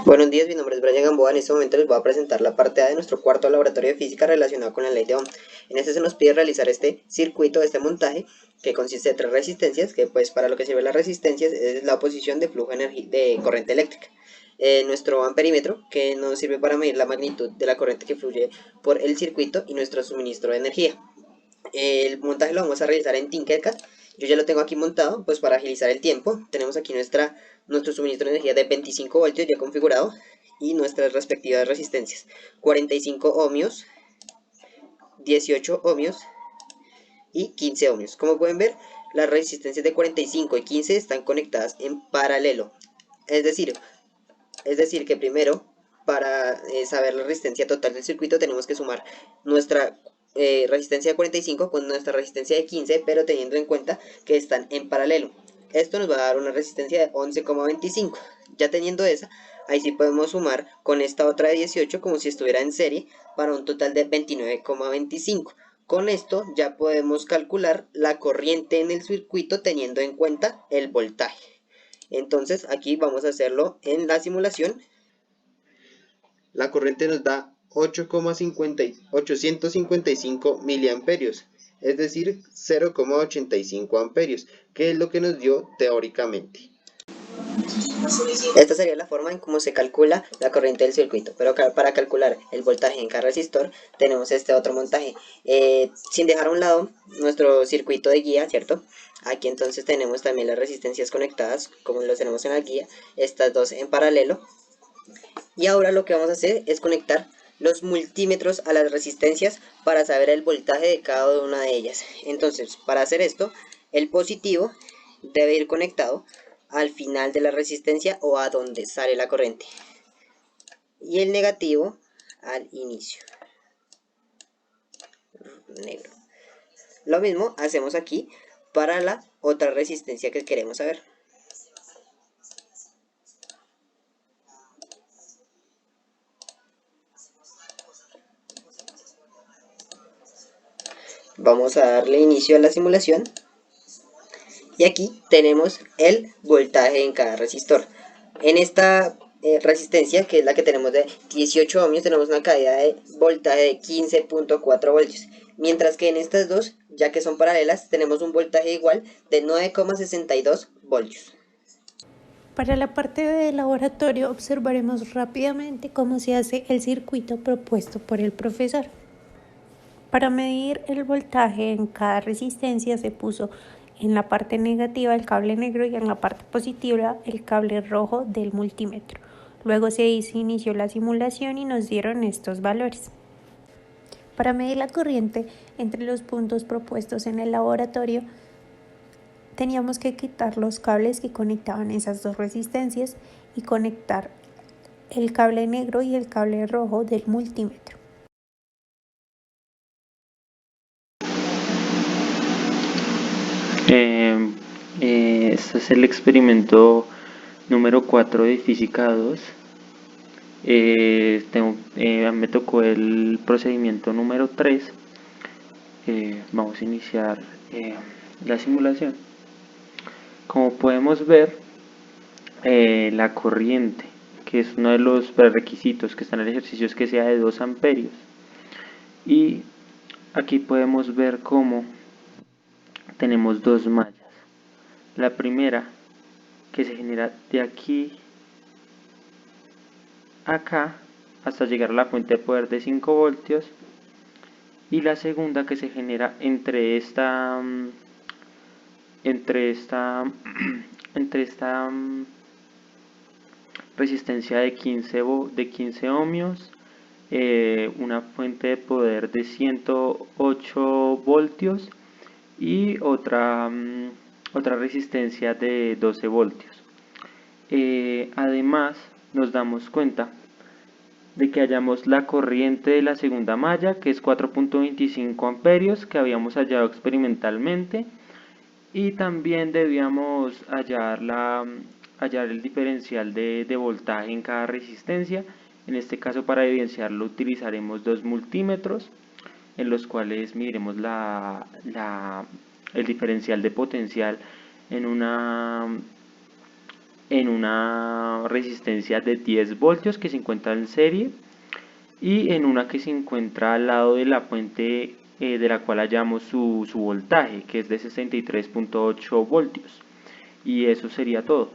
Buenos días, mi nombre es Brian Gamboa. En este momento les voy a presentar la parte A de nuestro cuarto laboratorio de física relacionado con la ley de Ohm. En este se nos pide realizar este circuito, este montaje, que consiste de tres resistencias, que pues para lo que sirve las resistencias es la oposición de flujo de corriente eléctrica. Nuestro amperímetro, que nos sirve para medir la magnitud de la corriente que fluye por el circuito, y nuestro suministro de energía. El montaje lo vamos a realizar en Tinkercad. Yo ya lo tengo aquí montado, pues para agilizar el tiempo. Tenemos aquí nuestro suministro de energía de 25 voltios ya configurado y nuestras respectivas resistencias. 45 ohmios, 18 ohmios y 15 ohmios. Como pueden ver, las resistencias de 45 y 15 están conectadas en paralelo. Es decir, que primero, para saber la resistencia total del circuito, tenemos que sumar nuestra resistencia de 45 con nuestra resistencia de 15, pero teniendo en cuenta que están en paralelo. Esto nos va a dar una resistencia de 11,25. Ya teniendo esa, ahí sí podemos sumar con esta otra de 18 como si estuviera en serie para un total de 29,25. Con esto ya podemos calcular la corriente en el circuito teniendo en cuenta el voltaje. Entonces aquí vamos a hacerlo en la simulación. La corriente nos da 8,855 miliamperios, es decir, 0,85 amperios, que es lo que nos dio teóricamente. Esta sería la forma en cómo se calcula la corriente del circuito, pero para calcular el voltaje en cada resistor tenemos este otro montaje. Sin dejar a un lado nuestro circuito de guía, ¿cierto? Aquí entonces tenemos también las resistencias conectadas, como lo tenemos en la guía, estas dos en paralelo. Y ahora lo que vamos a hacer es conectar los multímetros a las resistencias para saber el voltaje de cada una de ellas. Entonces, para hacer esto, el positivo debe ir conectado al final de la resistencia o a donde sale la corriente. Y el negativo al inicio. Negro. Lo mismo hacemos aquí para la otra resistencia que queremos saber. Vamos a darle inicio a la simulación. Y aquí tenemos el voltaje en cada resistor. En esta resistencia, que es la que tenemos de 18 ohmios, tenemos una caída de voltaje de 15,4 voltios. Mientras que en estas dos, ya que son paralelas, tenemos un voltaje igual de 9,62 voltios. Para la parte de laboratorio observaremos rápidamente cómo se hace el circuito propuesto por el profesor. Para medir el voltaje en cada resistencia se puso en la parte negativa el cable negro y en la parte positiva el cable rojo del multímetro. Luego se inició la simulación y nos dieron estos valores. Para medir la corriente entre los puntos propuestos en el laboratorio, teníamos que quitar los cables que conectaban esas dos resistencias y conectar el cable negro y el cable rojo del multímetro. Este es el experimento número 4 de física 2. Me tocó el procedimiento número 3. Vamos a iniciar la simulación. Como podemos ver, la corriente, que es uno de los prerequisitos que está en el ejercicio, es que sea de 2 amperios. Y aquí podemos ver cómo tenemos dos mallas. La primera, que se genera de aquí a acá hasta llegar a la fuente de poder de 5 voltios, y la segunda que se genera entre esta resistencia de 15 ohmios, una fuente de poder de 108 voltios y otra resistencia de 12 voltios. Además, nos damos cuenta de que hallamos la corriente de la segunda malla, que es 4,25 amperios, que habíamos hallado experimentalmente, y también debíamos hallar el diferencial de voltaje en cada resistencia. En este caso, para evidenciarlo, utilizaremos dos multímetros en los cuales mediremos el diferencial de potencial en en una resistencia de 10 voltios que se encuentra en serie y en una que se encuentra al lado de la fuente de la cual hallamos su voltaje, que es de 63.8 voltios. Y eso sería todo.